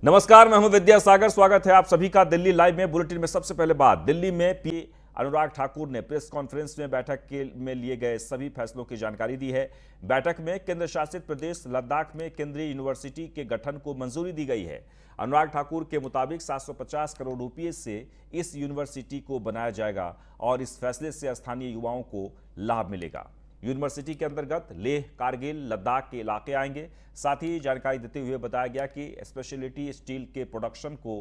नमस्कार, मैं हूं विद्यासागर। स्वागत है आप सभी का दिल्ली लाइव में। बुलेटिन में सबसे पहले बात, दिल्ली में पीएम अनुराग ठाकुर ने प्रेस कॉन्फ्रेंस में बैठक में लिए गए सभी फैसलों की जानकारी दी है। बैठक में केंद्र शासित प्रदेश लद्दाख में केंद्रीय यूनिवर्सिटी के गठन को मंजूरी दी गई है। अनुराग ठाकुर के मुताबिक 750 करोड़ रुपये से इस यूनिवर्सिटी को बनाया जाएगा और इस फैसले से स्थानीय युवाओं को लाभ मिलेगा। यूनिवर्सिटी के अंतर्गत लेह, कारगिल, लद्दाख के इलाके आएंगे। साथ ही जानकारी देते हुए बताया गया कि स्पेशलिटी स्टील के प्रोडक्शन को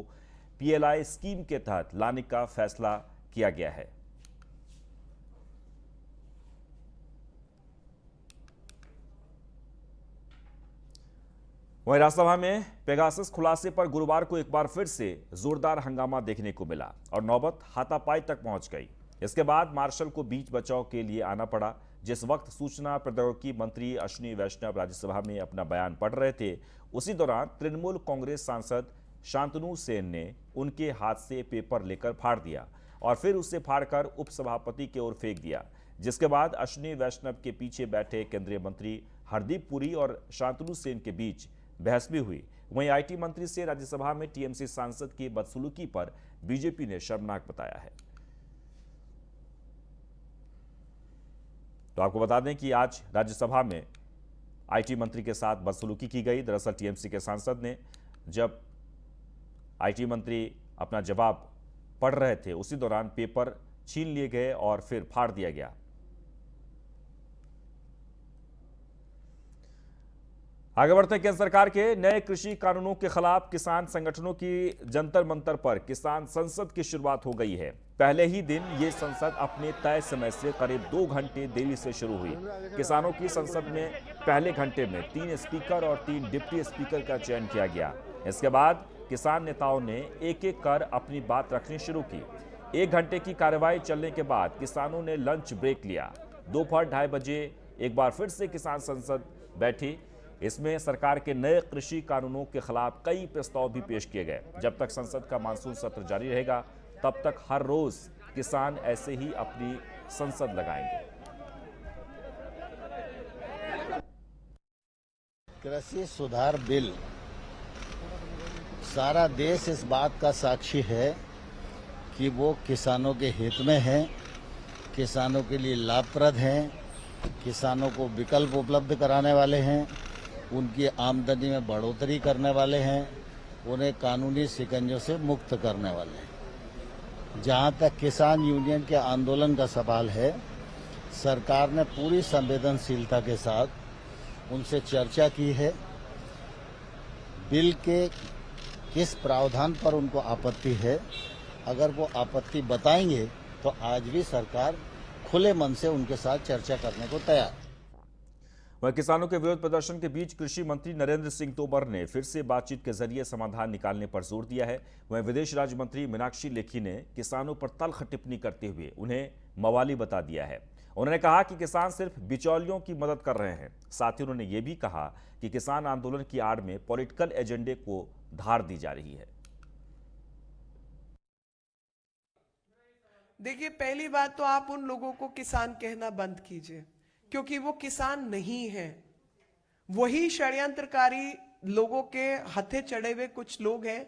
पीएलआई स्कीम के तहत लाने का फैसला किया गया है। वहीं राज्यसभा में पेगासस खुलासे पर गुरुवार को एक बार फिर से जोरदार हंगामा देखने को मिला और नौबत हाथापाई तक पहुंच गई। इसके बाद मार्शल को बीच बचाव के लिए आना पड़ा। जिस वक्त सूचना प्रौद्योगिकी मंत्री अश्विनी वैष्णव राज्यसभा में अपना बयान पढ़ रहे थे, उसी दौरान तृणमूल कांग्रेस सांसद शांतनु सेन ने उनके हाथ से पेपर लेकर फाड़ दिया और फिर उसे फाड़कर उपसभापति की ओर फेंक दिया। जिसके बाद अश्विनी वैष्णव के पीछे बैठे केंद्रीय मंत्री हरदीप पुरी और शांतनु सेन के बीच बहस भी हुई। वहीं आईटी मंत्री से राज्यसभा में टीएमसी सांसद की बदसलूकी पर बीजेपी ने शर्मनाक बताया है। तो आपको बता दें कि आज राज्यसभा में आईटी मंत्री के साथ बदसलूकी की गई। दरअसल टीएमसी के सांसद ने जब आईटी मंत्री अपना जवाब पढ़ रहे थे, उसी दौरान पेपर छीन लिए गए और फिर फाड़ दिया गया। आगे बढ़ते हैं। केंद्र सरकार के नए कृषि कानूनों के खिलाफ किसान संगठनों की जंतर मंतर पर किसान संसद की शुरुआत हो गई है। पहले ही दिन ये संसद अपने तय समय से करीब 2 घंटे देरी से शुरू हुई। किसानों की संसद में पहले घंटे में 3 स्पीकर और 3 डिप्टी स्पीकर का चयन किया गया। इसके बाद किसान नेताओं ने एक एक कर अपनी बात रखनी शुरू की। 1 घंटे की कार्यवाही चलने के बाद किसानों ने लंच ब्रेक लिया। दोपहर 2:30 बजे एक बार फिर से किसान संसद बैठी। इसमें सरकार के नए कृषि कानूनों के खिलाफ कई प्रस्ताव भी पेश किए गए। जब तक संसद का मानसून सत्र जारी रहेगा, तब तक हर रोज किसान ऐसे ही अपनी संसद लगाएंगे। कृषि सुधार बिल, सारा देश इस बात का साक्षी है कि वो किसानों के हित में है, किसानों के लिए लाभप्रद हैं, किसानों को विकल्प उपलब्ध कराने वाले हैं, उनकी आमदनी में बढ़ोतरी करने वाले हैं, उन्हें कानूनी शिकंजों से मुक्त करने वाले हैं। जहाँ तक किसान यूनियन के आंदोलन का सवाल है, सरकार ने पूरी संवेदनशीलता के साथ उनसे चर्चा की है। बिल के किस प्रावधान पर उनको आपत्ति है, अगर वो आपत्ति बताएंगे तो आज भी सरकार खुले मन से उनके साथ चर्चा करने को तैयार है। वहीं किसानों के विरोध प्रदर्शन के बीच कृषि मंत्री नरेंद्र सिंह तोमर ने फिर से बातचीत के जरिए समाधान निकालने पर जोर दिया है। वहीं विदेश राज्य मंत्री मीनाक्षी लेखी ने किसानों पर तल्ख टिप्पणी करते हुए उन्हें मवाली बता दिया है। उन्होंने कहा कि किसान सिर्फ बिचौलियों की मदद कर रहे हैं। साथ ही उन्होंने ये भी कहा कि किसान आंदोलन की आड़ में पॉलिटिकल एजेंडे को धार दी जा रही है। देखिए, पहली बात तो आप उन लोगों को किसान कहना बंद कीजिए, क्योंकि वो किसान नहीं है। वही षड्यंत्रकारी लोगों के हथे चढ़े हुए कुछ लोग हैं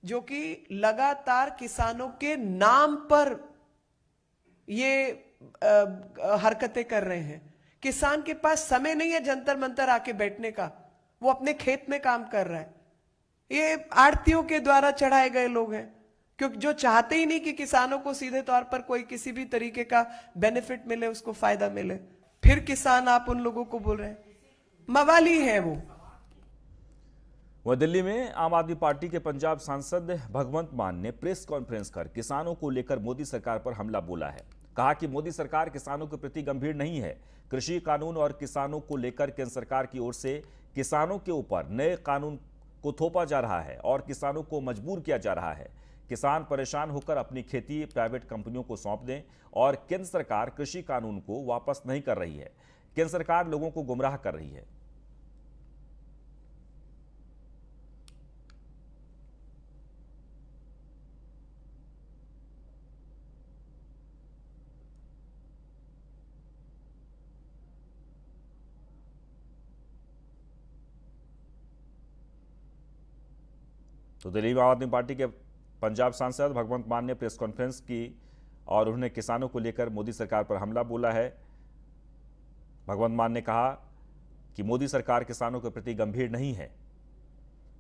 जो कि लगातार किसानों के नाम पर ये हरकतें कर रहे हैं। किसान के पास समय नहीं है जंतर मंतर आके बैठने का, वो अपने खेत में काम कर रहा है। ये आड़तियों के द्वारा चढ़ाए गए लोग हैं, क्योंकि जो चाहते ही नहीं कि किसानों को सीधे तौर पर कोई किसी भी तरीके का बेनिफिट मिले, उसको फायदा मिले। फिर किसान आप उन लोगों को बोल रहे हैं, मवाली है वो। वह दिल्ली में आम आदमी पार्टी के पंजाब सांसद भगवंत मान ने प्रेस कॉन्फ्रेंस कर किसानों को लेकर मोदी सरकार पर हमला बोला है। कहा कि मोदी सरकार किसानों के प्रति गंभीर नहीं है। कृषि कानून और किसानों को लेकर केंद्र सरकार की ओर से किसानों के ऊपर नए कानून को थोपा जा रहा है और किसानों को मजबूर किया जा रहा है। किसान परेशान होकर अपनी खेती प्राइवेट कंपनियों को सौंप दें और केंद्र सरकार कृषि कानून को वापस नहीं कर रही है। केंद्र सरकार लोगों को गुमराह कर रही है। तो दिल्ली में आम आदमी पार्टी के पंजाब सांसद भगवंत मान ने प्रेस कॉन्फ्रेंस की और उन्होंने किसानों को लेकर मोदी सरकार पर हमला बोला है। भगवंत मान ने कहा कि मोदी सरकार किसानों के प्रति गंभीर नहीं है।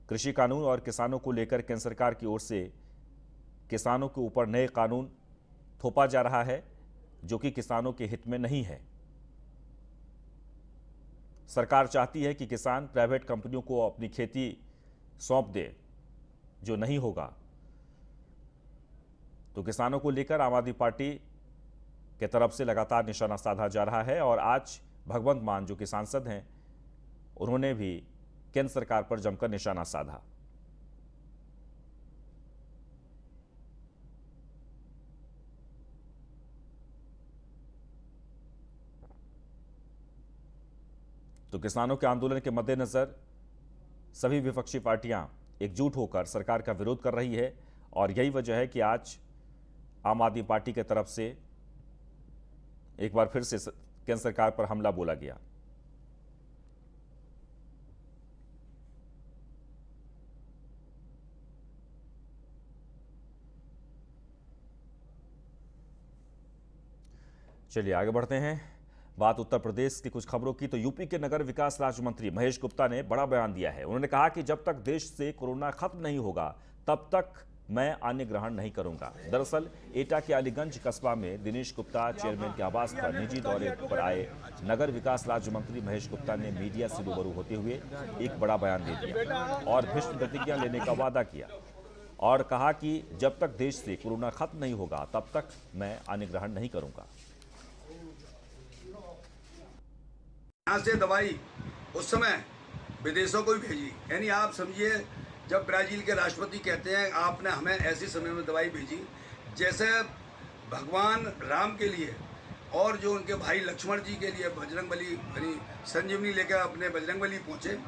कृषि कानून और किसानों को लेकर केंद्र सरकार की ओर से किसानों के ऊपर नए कानून थोपा जा रहा है जो कि किसानों के हित में नहीं है। सरकार चाहती है कि किसान प्राइवेट कंपनियों को अपनी खेती सौंप दे, जो नहीं होगा। तो किसानों को लेकर आम आदमी पार्टी के तरफ से लगातार निशाना साधा जा रहा है और आज भगवंत मान जो कि सांसद हैं, उन्होंने भी केंद्र सरकार पर जमकर निशाना साधा। तो किसानों के आंदोलन के मद्देनजर सभी विपक्षी पार्टियां एकजुट होकर सरकार का विरोध कर रही है और यही वजह है कि आज आम आदमी पार्टी की तरफ से एक बार फिर से केंद्र सरकार पर हमला बोला गया। चलिए आगे बढ़ते हैं। बात उत्तर प्रदेश की कुछ खबरों की। तो यूपी के नगर विकास राज्य मंत्री महेश गुप्ता ने बड़ा बयान दिया है। उन्होंने कहा कि जब तक देश से कोरोना खत्म नहीं होगा तब तक मैं अन्य ग्रहण नहीं करूंगा। दरअसल एटा के अलीगंज कस्बा में दिनेश गुप्ता चेयरमैन के आवास पर निजी दौरे पर आए नगर विकास राज्य मंत्री महेश गुप्ता ने मीडिया से रूबरू होते हुए एक बड़ा बयान दे दिया और भीष्म प्रतिज्ञा लेने का वादा किया और कहा कि जब तक देश से कोरोना खत्म नहीं होगा तब तक मैं अन्य ग्रहण नहीं करूंगा। यहाँ से दवाई उस समय विदेशों को भी भेजी, यानी आप समझिए जब ब्राजील के राष्ट्रपति कहते हैं आपने हमें ऐसे समय में दवाई भेजी, जैसे भगवान राम के लिए और जो उनके भाई लक्ष्मण जी के लिए बजरंगबली यानी संजीवनी लेकर अपने बजरंगबली पहुँचे,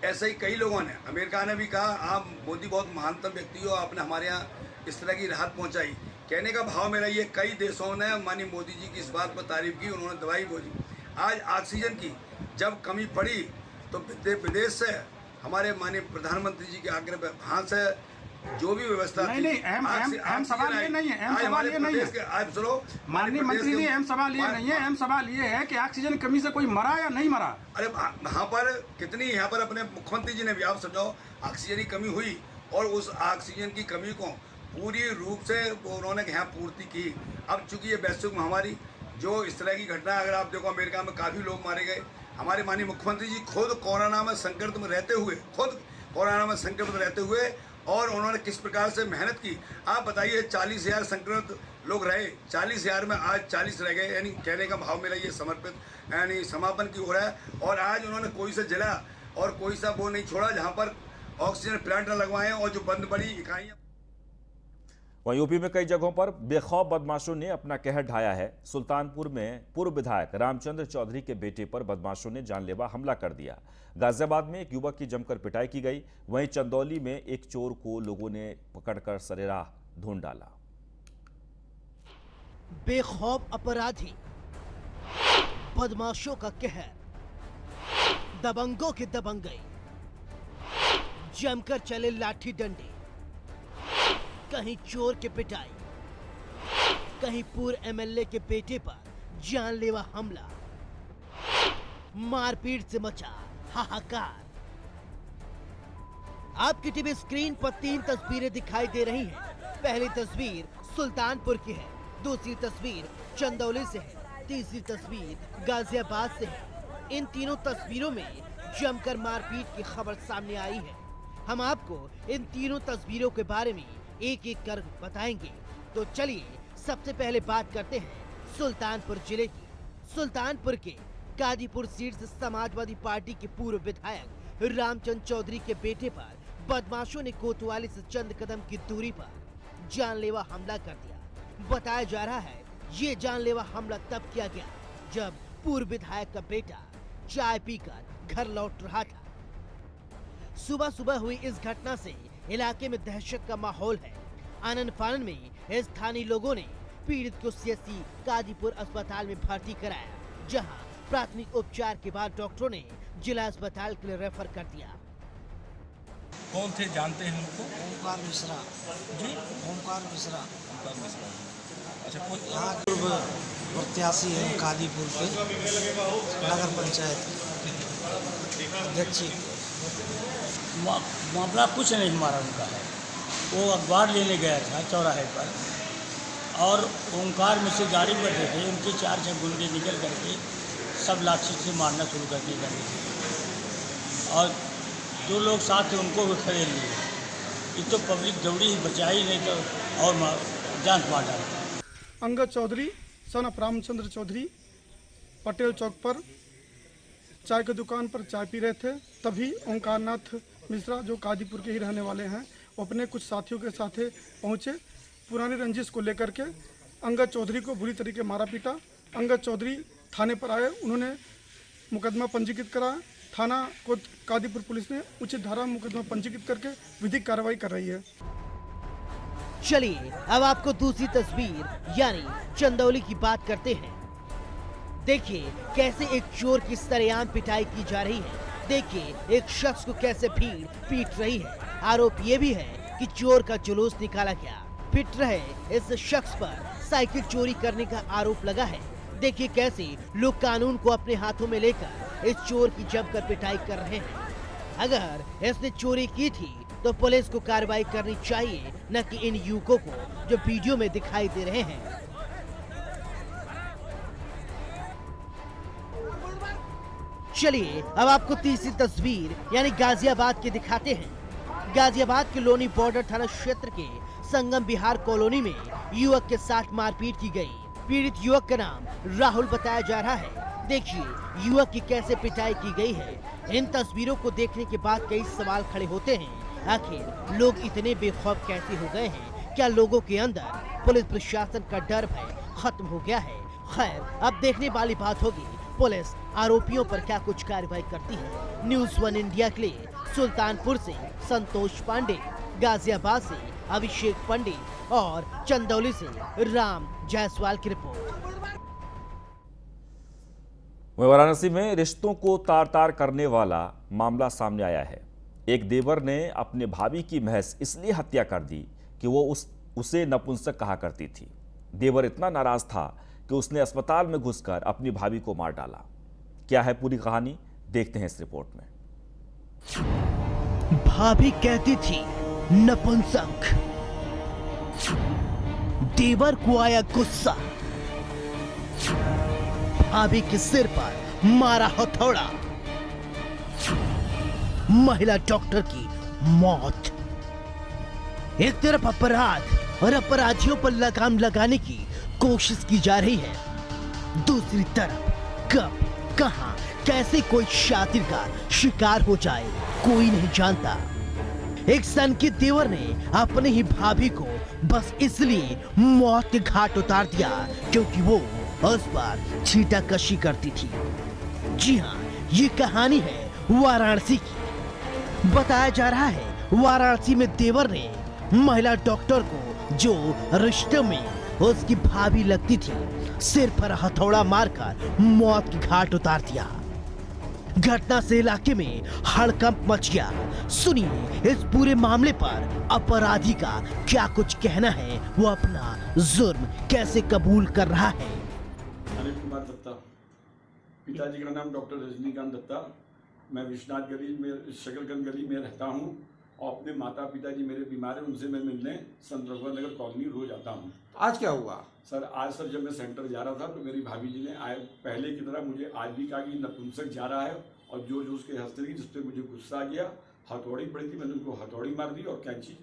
ऐसे ही कई लोगों ने, अमेरिका ने भी कहा आप मोदी बहुत महानतम व्यक्ति हो, आपने हमारे यहाँ इस तरह की राहत पहुँचाई। कहने का भाव मेरा ये, कई देशों ने माननीय मोदी जी की इस बात पर तारीफ की, उन्होंने दवाई भेजी। आज ऑक्सीजन की जब कमी पड़ी तो विदेश से हमारे माननीय प्रधानमंत्री जी के आग्रह पर वहाँ से जो भी व्यवस्था नहीं, अहम सवाल ये नहीं है, अहम सवाल ये नहीं है। आप सुनो माननीय मंत्री जी, अहम सवाल ये नहीं है, अहम सवाल ये है कि ऑक्सीजन कमी से कोई मरा या नहीं मरा। अरे वहाँ पर कितनी, यहाँ पर अपने मुख्यमंत्री जी ने भी, आप समझाओ, ऑक्सीजन की कमी हुई और उस ऑक्सीजन की कमी को पूरी रूप से उन्होंने यहाँ पूर्ति की। अब चूंकि ये वैश्विक महामारी जो इस तरह की घटना, अगर आप देखो अमेरिका में काफ़ी लोग मारे गए, हमारे माननीय मुख्यमंत्री जी खुद कोरोना में संकट में रहते हुए और उन्होंने किस प्रकार से मेहनत की। आप बताइए 40,000 संक्रमित लोग रहे, 40,000 में आज 40 रह गए, यानी कहने का भाव मेरा ये समर्पित यानी समापन की ओर है। और आज उन्होंने कोई सा जिला और कोई सा वो नहीं छोड़ा जहाँ पर ऑक्सीजन प्लांट न लगवाएं और जो बंद पड़ी इकाइयाँ। वहीं यूपी में कई जगहों पर बेखौफ बदमाशों ने अपना कहर ढाया है। सुल्तानपुर में पूर्व विधायक रामचंद्र चौधरी के बेटे पर बदमाशों ने जानलेवा हमला कर दिया। गाजियाबाद में एक युवक की जमकर पिटाई की गई। वहीं चंदौली में एक चोर को लोगों ने पकड़कर सरेराह ढूंढ डाला। बेखौफ अपराधी, बदमाशों का कहर, दबंगों की दबंगई, जमकर चले लाठी डंडे, कहीं चोर के पिटाई, कहीं पूर्व एमएलए के बेटे पर जानलेवा हमला, मारपीट से मचा हाहाकार। आपकी टीवी स्क्रीन पर 3 तस्वीरें दिखाई दे रही हैं। पहली तस्वीर सुल्तानपुर की है, दूसरी तस्वीर चंदौली से है, तीसरी तस्वीर गाजियाबाद से है। इन तीनों तस्वीरों में जमकर मारपीट की खबर सामने आई है। हम आपको इन तीनों तस्वीरों के बारे में एक एक कर बताएंगे। तो चलिए सबसे पहले बात करते हैं सुल्तानपुर जिले की। सुल्तानपुर के कादीपुर सीट से समाजवादी पार्टी के पूर्व विधायक रामचंद्र चौधरी के बेटे पर बदमाशों ने कोतवाली से चंद कदम की दूरी पर जानलेवा हमला कर दिया। बताया जा रहा है ये जानलेवा हमला तब किया गया जब पूर्व विधायक का बेटा चाय पीकर घर लौट रहा था। सुबह सुबह हुई इस घटना से इलाके में दहशत का माहौल है। आनन फानन में स्थानीय लोगों ने पीड़ित को सीएससी कादीपुर अस्पताल में भर्ती कराया, जहां प्राथमिक उपचार के बाद डॉक्टरों ने जिला अस्पताल के लिए रेफर कर दिया। कौन थे, जानते हैं उनको? ओमकार मिश्रा जी, ओमकार मिश्रा ओमकार मिश्रा। अच्छा, कोई यहाँ पूर्व प्रत्याशी है कादीपुर के नगर पंचायत अध्यक्ष। मामला कुछ नहीं हमारा उनका है। वो अखबार लेने गया था चौराहे पर और ओंकार में से गाड़ी पर बैठे थे, उनके 4-6 गुंडे निकल करके सब लाठी से मारना शुरू कर दिए और जो लोग साथ थे उनको भी खड़े लिए। ये तो पब्लिक दौड़ी ही, बचा ही नहीं तो और जान मार डाला। अंगद चौधरी सन ऑफ रामचंद्र चौधरी पटेल चौक पर चाय की दुकान पर चाय पी रहे थे, तभी ओंकार नाथ मिश्रा जो कादीपुर के ही रहने वाले हैं वो अपने कुछ साथियों के साथ पहुंचे। पुरानी रंजिश को लेकर के अंगद चौधरी को बुरी तरीके मारा पीटा। अंगद चौधरी थाने पर आए, उन्होंने मुकदमा पंजीकृत कराया। थाना को कादीपुर पुलिस ने उचित धारा में मुकदमा पंजीकृत करके विधिक कार्रवाई कर रही है। चलिए अब आपको दूसरी तस्वीर यानी चंदौली की बात करते हैं। देखिए कैसे एक चोर की सरेआम पिटाई की जा रही है। देखिए एक शख्स को कैसे भीड़ पीट रही है। आरोप ये भी है कि चोर का जुलूस निकाला गया। पिट रहे इस शख्स पर साइकिल चोरी करने का आरोप लगा है। देखिए कैसे लोग कानून को अपने हाथों में लेकर इस चोर की जमकर पिटाई कर रहे हैं। अगर इसने चोरी की थी तो पुलिस को कार्रवाई करनी चाहिए, न कि इन युवकों को जो वीडियो में दिखाई दे रहे हैं। चलिए अब आपको तीसरी तस्वीर यानी गाजियाबाद की दिखाते हैं। गाजियाबाद के लोनी बॉर्डर थाना क्षेत्र के संगम बिहार कॉलोनी में युवक के साथ मारपीट की गई। पीड़ित युवक का नाम राहुल बताया जा रहा है। देखिए युवक की कैसे पिटाई की गई है। इन तस्वीरों को देखने के बाद कई सवाल खड़े होते हैं। आखिर लोग इतने बेखौफ कैसे हो गए हैं? क्या लोगों के अंदर पुलिस प्रशासन का डर भय खत्म हो गया है? खैर अब देखने वाली बात होगी पुलिस आरोपियों पर क्या कुछ कार्रवाई करती है। न्यूज़ 1 इंडिया के लिए सुल्तानपुर से संतोष पांडे, गाजियाबाद से अभिषेक पंडित और चंदौली से राम जायसवाल की रिपोर्ट। वाराणसी में रिश्तों को तार तार करने वाला मामला सामने आया है। एक देवर ने अपने भाभी की महज इसलिए हत्या कर दी कि वो उसे नपुंसक कहा करती थी। देवर इतना नाराज था कि उसने अस्पताल में घुसकर अपनी भाभी को मार डाला। क्या है पूरी कहानी, देखते हैं इस रिपोर्ट में। भाभी कहती थी नपुंसक, देवर को आया गुस्सा, भाभी के सिर पर मारा हथौड़ा, महिला डॉक्टर की मौत। एक तरफ अपराध और अपराधियों पर लगाम लगाने की कोशिश की जा रही है, दूसरी तरफ कब, कहां, कैसे कोई शातिर का शिकार हो जाए कोई नहीं जानता। एक सनकी देवर ने अपने ही भाभी को बस इसलिए मौत के घाट उतार दिया क्योंकि वो उस पर छीटाकशी करती थी। जी हाँ, ये कहानी है वाराणसी की। बताया जा रहा है वाराणसी में देवर ने महिला डॉक्टर को, जो रिश्ते में उसकी भाभी लगती थी, सिर पर हथौड़ा मारकर मौत की घाट उतार दिया। घटना से इलाके में हड़कंप मच गया। सुनिए इस पूरे मामले पर अपराधी का क्या कुछ कहना है, वो अपना जुर्म कैसे कबूल कर रहा है। अनिल कुमार दत्ता, पिताजी का नाम डॉक्टर रजनीकांत दत्ता। मैं विश्वनाथ गली में, शकलगंज गली में रहता हूँ और अपने माता पिताजी मेरे बीमार हैं, उनसे मैं मिलने संत रघुवर नगर कॉलोनी रोज आता हूँ। आज क्या हुआ? सर जब मैं सेंटर जा रहा था तो मेरी भाभी जी ने आए पहले की तरह मुझे आज भी कहा कि नपुंसक जा रहा है और जो उसके हंसते रही, जिस पर मुझे गुस्सा आ गया। हथौड़ी पड़ी थी, मैंने उनको हथौड़ी मार दी और कैंची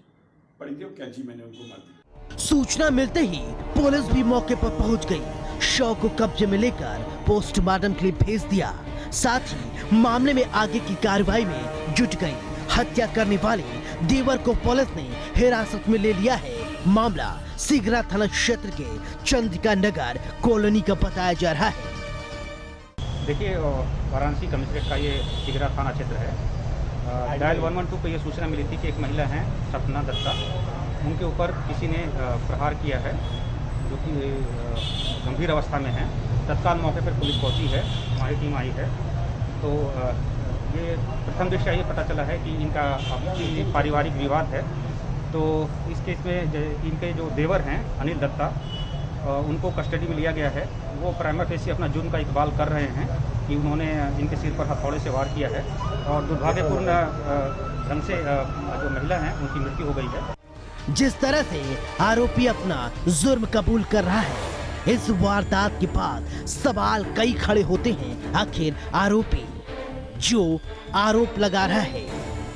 पड़ी थी और कैंची मैंने उनको मार दी। सूचना मिलते ही पुलिस भी मौके पर पहुंच गई। शव को कब्जे में लेकर पोस्टमार्टम के लिए भेज दिया। साथ ही मामले में आगे की कार्रवाई में जुट गई। हत्या करने वाले देवर को पुलिस ने हिरासत में ले लिया है। मामला सिगरा थाना क्षेत्र के चंद्रिका नगर कॉलोनी का बताया जा रहा है। देखिए वाराणसी कमिश्नरेट का ये सिगरा थाना क्षेत्र है। डायल 112 पर यह सूचना मिली थी कि एक महिला हैं सपना दत्ता, उनके ऊपर किसी ने प्रहार किया है जो कि गंभीर अवस्था में है। तत्काल मौके पर पुलिस पहुंची है, हमारी टीम आई है। तो ये प्रथम दृष्टया ये पता चला है कि इनका आपसी पारिवारिक विवाद है। तो इस केस में इनके जो देवर हैं अनिल दत्ता, उनको कस्टडी में लिया गया है। वो प्राइमा फेसी अपना जुर्म का इकबाल कर रहे हैं कि उन्होंने इनके सिर पर हथौड़े से वार किया है और दुर्भाग्यपूर्ण ढंग से जो महिला हैं उनकी मृत्यु हो गई है। जिस तरह से आरोपी अपना जुर्म कबूल कर रहा है, इस वारदात के बाद सवाल कई खड़े होते हैं। आखिर आरोपी जो आरोप लगा रहा है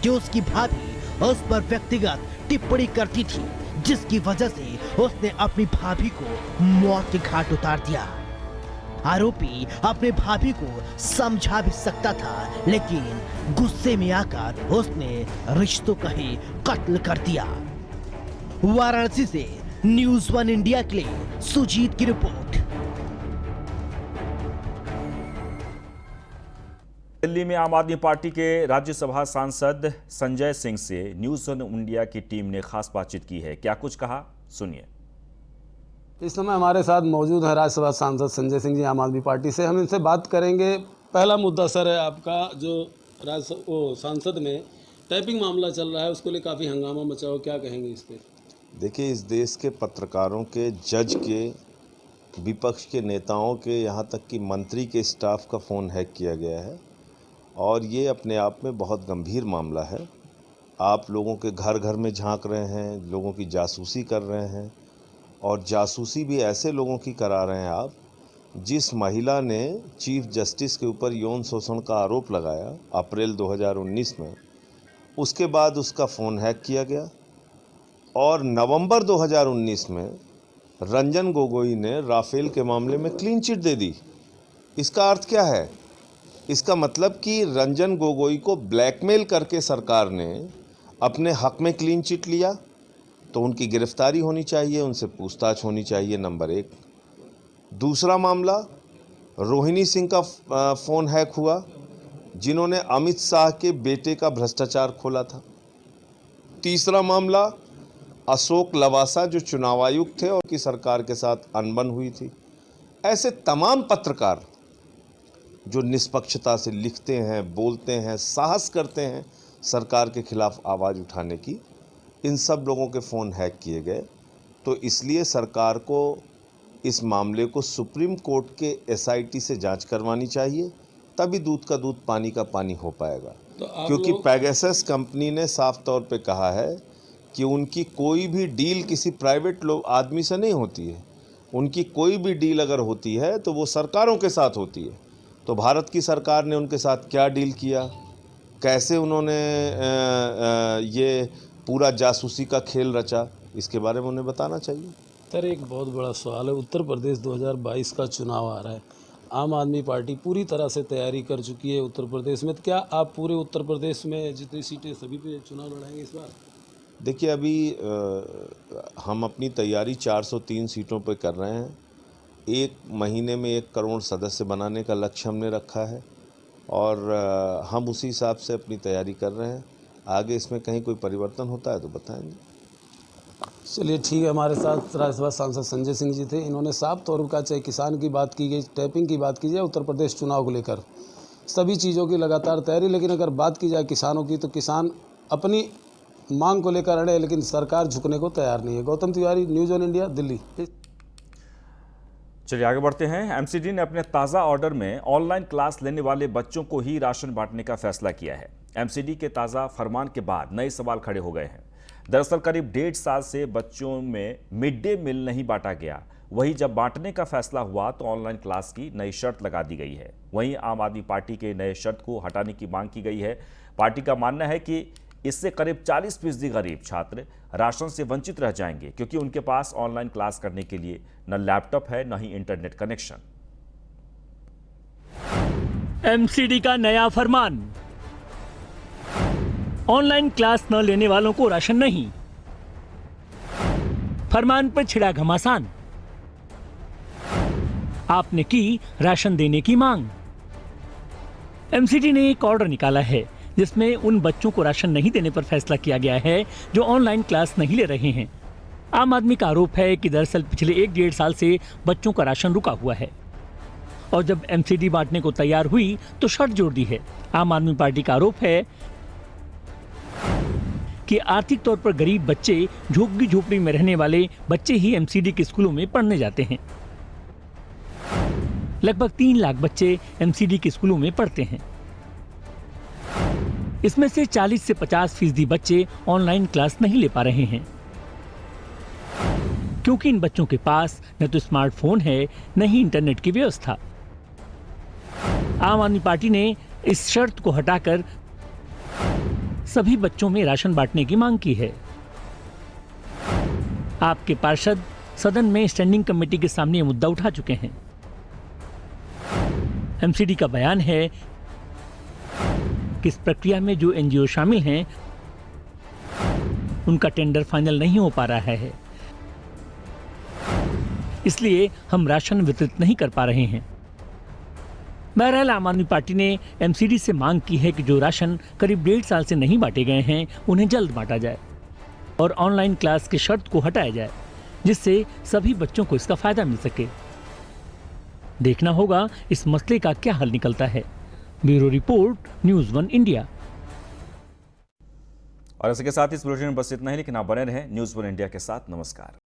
कि उसकी भाभी उस पर व्यक्तिगत टिप्पणी करती थी, जिसकी वजह से उसने अपनी भाभी को मौत के घाट उतार दिया। आरोपी अपने भाभी को समझा भी सकता था, लेकिन गुस्से में आकर उसने रिश्तों का ही कत्ल कर दिया। वाराणसी से न्यूज़ 1 इंडिया के लिए सुजीत की रिपोर्ट। दिल्ली में आम आदमी पार्टी के राज्यसभा सांसद संजय सिंह से न्यूज़ 1 इंडिया की टीम ने खास बातचीत की है। क्या कुछ कहा, सुनिए। इस समय हमारे साथ मौजूद है राज्यसभा सांसद संजय सिंह जी, आम आदमी पार्टी से। हम इनसे बात करेंगे। पहला मुद्दा सर है आपका, जो सांसद में टैपिंग मामला चल रहा है, उसको लिए काफ़ी हंगामा मचा हो, क्या कहेंगे इस पर? देखिए, इस देश के पत्रकारों के, जज के, विपक्ष के नेताओं के, यहाँ तक कि मंत्री के स्टाफ का फ़ोन हैक किया गया है और ये अपने आप में बहुत गंभीर मामला है। आप लोगों के घर घर में झांक रहे हैं, लोगों की जासूसी कर रहे हैं और जासूसी भी ऐसे लोगों की करा रहे हैं आप, जिस महिला ने चीफ जस्टिस के ऊपर यौन शोषण का आरोप लगाया अप्रैल 2019 में, उसके बाद उसका फ़ोन हैक किया गया और नवंबर 2019 में रंजन गोगोई ने राफेल के मामले में क्लीन चिट दे दी। इसका अर्थ क्या है? इसका मतलब कि रंजन गोगोई को ब्लैकमेल करके सरकार ने अपने हक में क्लीन चिट लिया, तो उनकी गिरफ्तारी होनी चाहिए, उनसे पूछताछ होनी चाहिए, नंबर 1। दूसरा मामला, रोहिणी सिंह का फ़ोन हैक हुआ, जिन्होंने अमित शाह के बेटे का भ्रष्टाचार खोला था। तीसरा मामला, अशोक लवासा जो चुनाव आयुक्त थे और की सरकार के साथ अनबन हुई थी। ऐसे तमाम पत्रकार जो निष्पक्षता से लिखते हैं, बोलते हैं, साहस करते हैं सरकार के खिलाफ आवाज़ उठाने की, इन सब लोगों के फ़ोन हैक किए गए। तो इसलिए सरकार को इस मामले को सुप्रीम कोर्ट के SIT से जांच करवानी चाहिए, तभी दूध का दूध पानी का पानी हो पाएगा। क्योंकि पेगासस कंपनी ने साफ तौर पे कहा है कि उनकी कोई भी डील किसी प्राइवेट आदमी से नहीं होती है। उनकी कोई भी डील अगर होती है तो वो सरकारों के साथ होती है। तो भारत की सरकार ने उनके साथ क्या डील किया, कैसे उन्होंने ये पूरा जासूसी का खेल रचा, इसके बारे में उन्हें बताना चाहिए। सर, एक बहुत बड़ा सवाल है, उत्तर प्रदेश 2022 का चुनाव आ रहा है। आम आदमी पार्टी पूरी तरह से तैयारी कर चुकी है उत्तर प्रदेश में। तो क्या आप पूरे उत्तर प्रदेश में जितनी सीटें सभी पे चुनाव लड़ाएंगे इस बार? देखिए, अभी हम अपनी तैयारी 403 सीटों पर कर रहे हैं। 1 महीने में 1 करोड़ सदस्य बनाने का लक्ष्य हमने रखा है और हम उसी हिसाब से अपनी तैयारी कर रहे हैं। आगे इसमें कहीं कोई परिवर्तन होता है तो बताएंगे। चलिए ठीक है। हमारे साथ राज्यसभा सांसद संजय सिंह जी थे। इन्होंने साफ तौर पर कहा, चाहे किसान की बात की गई, टैपिंग की बात की जाए, उत्तर प्रदेश चुनाव को लेकर सभी चीज़ों की लगातार तैयारी। लेकिन अगर बात की जाए किसानों की, तो किसान अपनी मांग को लेकर अड़े, लेकिन सरकार झुकने को तैयार नहीं है। Gautam Tiwari, news 1 India, Delhi. चलिए आगे बढ़ते हैं। MCD ने अपने ताज़ा ऑर्डर में ऑनलाइन क्लास लेने वाले बच्चों को ही राशन बांटने का फैसला किया है। MCD के ताज़ा फरमान के बाद नए सवाल खड़े हो गए हैं। दरअसल करीब 1.5 साल से बच्चों में मिड डे मील नहीं बांटा गया। वहीं जब बांटने का फैसला हुआ तो ऑनलाइन क्लास की नई शर्त लगा दी गई है। वहीं आम आदमी पार्टी के नए शर्त को हटाने की मांग की गई है। पार्टी का मानना है कि इससे करीब 40% गरीब छात्र राशन से वंचित रह जाएंगे, क्योंकि उनके पास ऑनलाइन क्लास करने के लिए न लैपटॉप है न ही इंटरनेट कनेक्शन। MCD का नया फरमान, ऑनलाइन क्लास न लेने वालों को राशन नहीं। फरमान पर छिड़ा घमासान, आपने की राशन देने की मांग। MCD ने एक ऑर्डर निकाला है जिसमें उन बच्चों को राशन नहीं देने पर फैसला किया गया है जो ऑनलाइन क्लास नहीं ले रहे हैं। आम आदमी का आरोप है कि दरअसल पिछले 1-1.5 साल से बच्चों का राशन रुका हुआ है। और जब एमसीडी बांटने को तैयार हुई तो शर्त जोड़ दी है। आम आदमी पार्टी का आरोप है कि आर्थिक तौर पर गरीब बच्चे, झुग्गी झोपड़ी में रहने वाले बच्चे ही एमसीडी के स्कूलों में पढ़ने जाते हैं। लगभग 3 लाख बच्चे एमसीडी के स्कूलों में पढ़ते हैं। इसमें से 40 से 50% बच्चे ऑनलाइन क्लास नहीं ले पा रहे हैं, क्योंकि इन बच्चों के पास न तो स्मार्टफोन है, न ही इंटरनेट की व्यवस्था। आम आदमी पार्टी ने इस शर्त को हटाकर सभी बच्चों में राशन बांटने की मांग की है। आपके पार्षद सदन में स्टैंडिंग कमेटी के सामने ये मुद्दा उठा चुके हैं। एमसीडी का बयान है कि इस प्रक्रिया में जो एनजीओ शामिल हैं, उनका टेंडर फाइनल नहीं हो पा रहा है, इसलिए हम राशन वितरित नहीं कर पा रहे हैं। बहरहाल आम आदमी पार्टी ने एमसीडी से मांग की है कि जो राशन करीब 1.5 साल से नहीं बांटे गए हैं, उन्हें जल्द बांटा जाए और ऑनलाइन क्लास की शर्त को हटाया जाए, जिससे सभी बच्चों को इसका फायदा मिल सके। देखना होगा इस मसले का क्या हल निकलता है। Bureau report, news 1 India. और इसके साथ इस बुलेटिन में बस इतना ही, लेकिन आप बने रहें न्यूज़ 1 इंडिया के साथ। नमस्कार।